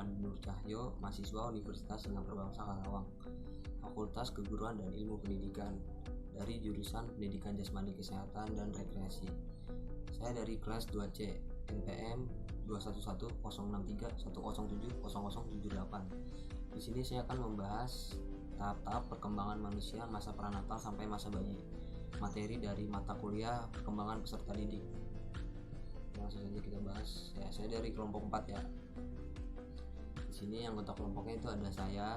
Muhammad Nur Cahyo, mahasiswa Universitas Singapura Bangsa Karawang, Fakultas Keguruan dan Ilmu Pendidikan, dari jurusan Pendidikan Jasmani Kesehatan dan Rekreasi. Saya dari kelas 2C, NPM 2110631070078. Di sini saya akan membahas tahap-tahap perkembangan manusia masa pranatal sampai masa bayi. Materi dari mata kuliah perkembangan peserta didik. Langsung saja kita bahas. Saya dari kelompok 4 ya. Di sini anggota kelompoknya itu ada saya,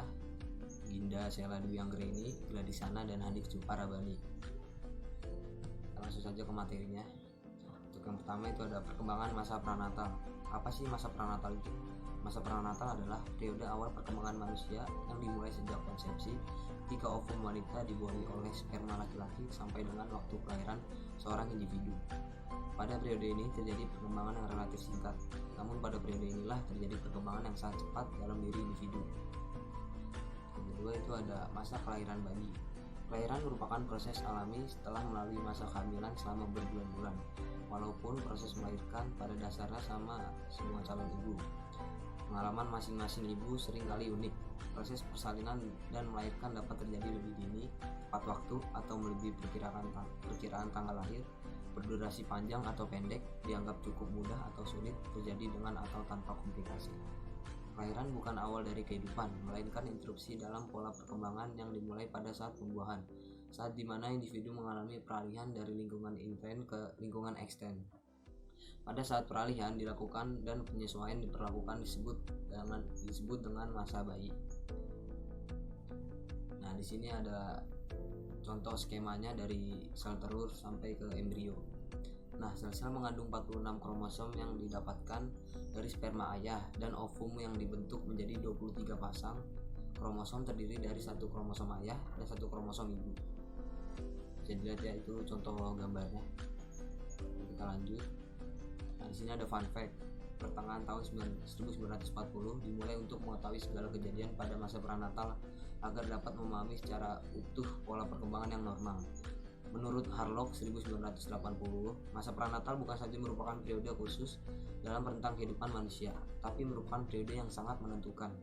Ginda Sela Dwi Anggreni, Gladisana dan Hanif Suparabani. Langsung saja ke materinya. Untuk yang pertama itu ada perkembangan masa pranatal. Apa sih masa pranatal itu? Masa pranatal adalah periode awal perkembangan manusia yang dimulai sejak konsepsi ketika ovum wanita dibuahi oleh sperma laki-laki sampai dengan waktu kelahiran seorang individu. Pada periode ini terjadi perkembangan yang relatif singkat, namun pada periode inilah terjadi perkembangan yang sangat cepat dalam diri individu. Yang kedua itu ada masa kelahiran bayi. Kelahiran merupakan proses alami setelah melalui masa kehamilan selama berbulan-bulan, walaupun proses melahirkan pada dasarnya sama semua calon ibu. Pengalaman masing-masing ibu seringkali unik. Proses persalinan dan melahirkan dapat terjadi lebih dini, tepat waktu, atau melebihi perkiraan tanggal lahir. Berdurasi panjang atau pendek, dianggap cukup mudah atau sulit, terjadi dengan atau tanpa komplikasi. Kelahiran bukan awal dari kehidupan, melainkan interupsi dalam pola perkembangan yang dimulai pada saat pembuahan, saat dimana individu mengalami peralihan dari lingkungan intern ke lingkungan ekstern. Pada saat peralihan dilakukan dan penyesuaian diperlakukan disebut dengan masa bayi. Nah, di sini ada contoh skemanya dari sel telur sampai ke embrio. Nah, sel-sel mengandung 46 kromosom yang didapatkan dari sperma ayah dan ovum yang dibentuk menjadi 23 pasang kromosom terdiri dari satu kromosom ayah dan satu kromosom ibu. Bisa dilihat ya, itu contoh gambarnya. Kita lanjut. Nah, di sini ada fun fact. Pertengahan tahun 1940 dimulai untuk mengetahui segala kejadian pada masa pranatal agar dapat memahami secara utuh pola perkembangan yang normal. Menurut Harlock 1980, masa pranatal bukan saja merupakan periode khusus dalam rentang kehidupan manusia, tapi merupakan periode yang sangat menentukan.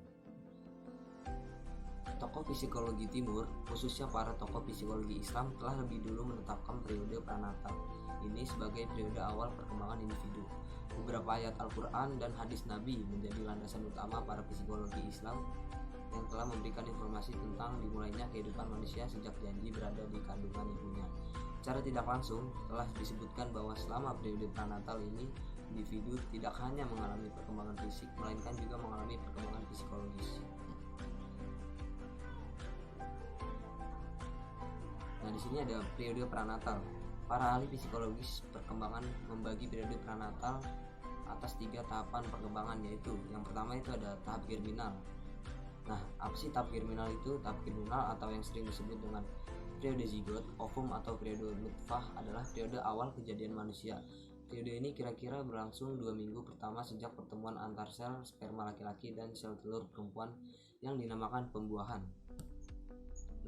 Tokoh psikologi timur, khususnya para tokoh psikologi Islam, telah lebih dulu menetapkan periode pranatal ini sebagai periode awal perkembangan individu. Beberapa ayat Al-Quran dan hadis Nabi menjadi landasan utama para psikologi Islam yang telah memberikan informasi tentang dimulainya kehidupan manusia sejak janji berada di kandungan ibunya. Secara tidak langsung telah disebutkan bahwa selama periode pranatal ini individu tidak hanya mengalami perkembangan fisik, melainkan juga mengalami perkembangan psikologis. Nah, di sini ada periode pranatal. Para ahli psikologis perkembangan membagi periode pranatal atas 3 tahapan perkembangan, yaitu yang pertama itu ada tahap germinal. Nah, apa sih tahap germinal itu? Tahap germinal atau yang sering disebut dengan periode zigot, ovum atau periode nutfah adalah periode awal kejadian manusia. Periode ini kira-kira berlangsung 2 minggu pertama sejak pertemuan antar sel sperma laki-laki dan sel telur perempuan yang dinamakan pembuahan.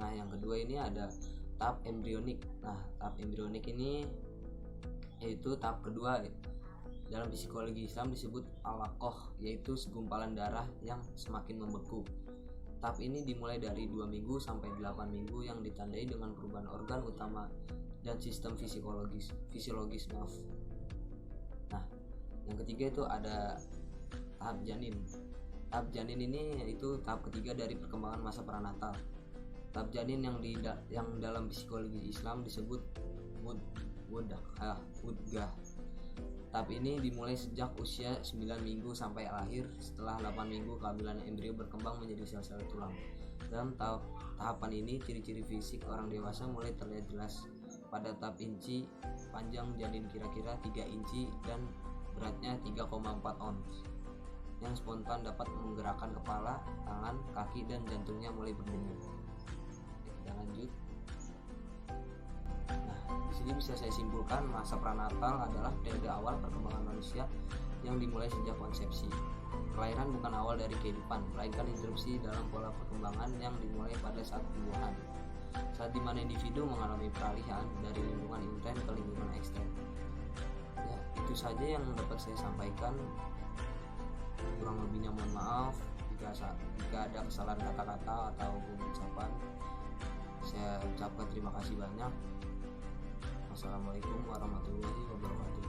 Nah, yang kedua ini ada tahap embrionik. Nah, tahap embrionik ini yaitu tahap kedua dalam psikologi Islam disebut alaqah, yaitu segumpalan darah yang semakin membeku. Tahap ini dimulai dari 2 minggu sampai 8 minggu yang ditandai dengan perubahan organ utama dan sistem fisiologis. Nah, yang ketiga itu ada tahap janin. Tahap janin ini yaitu tahap ketiga dari perkembangan masa pranatal. Tahap janin yang dalam psikologi Islam disebut wudgah. Tahap ini dimulai sejak usia 9 minggu sampai lahir. Setelah 8 minggu kehamilan, embrio berkembang menjadi sel-sel tulang. Dalam tahapan ini ciri-ciri fisik orang dewasa mulai terlihat jelas. Pada tahap inci, panjang janin kira-kira 3 inci dan beratnya 3,4 ons. Yang spontan dapat menggerakkan kepala, tangan, kaki, dan jantungnya mulai berdenyut. Kita lanjut. Nah, di sini bisa saya simpulkan masa pranatal adalah periode awal perkembangan manusia yang dimulai sejak konsepsi. Kelahiran bukan awal dari kehidupan, melainkan interupsi dalam pola perkembangan yang dimulai pada saat pembuahan, saat dimana individu mengalami peralihan dari lingkungan intern ke lingkungan ekstern. Ya, itu saja yang dapat saya sampaikan. kurang lebihnya mohon maaf. Jika ada kesalahan kata-kata atau ucapan, saya ucapkan terima kasih banyak. Wassalamualaikum warahmatullahi wabarakatuh.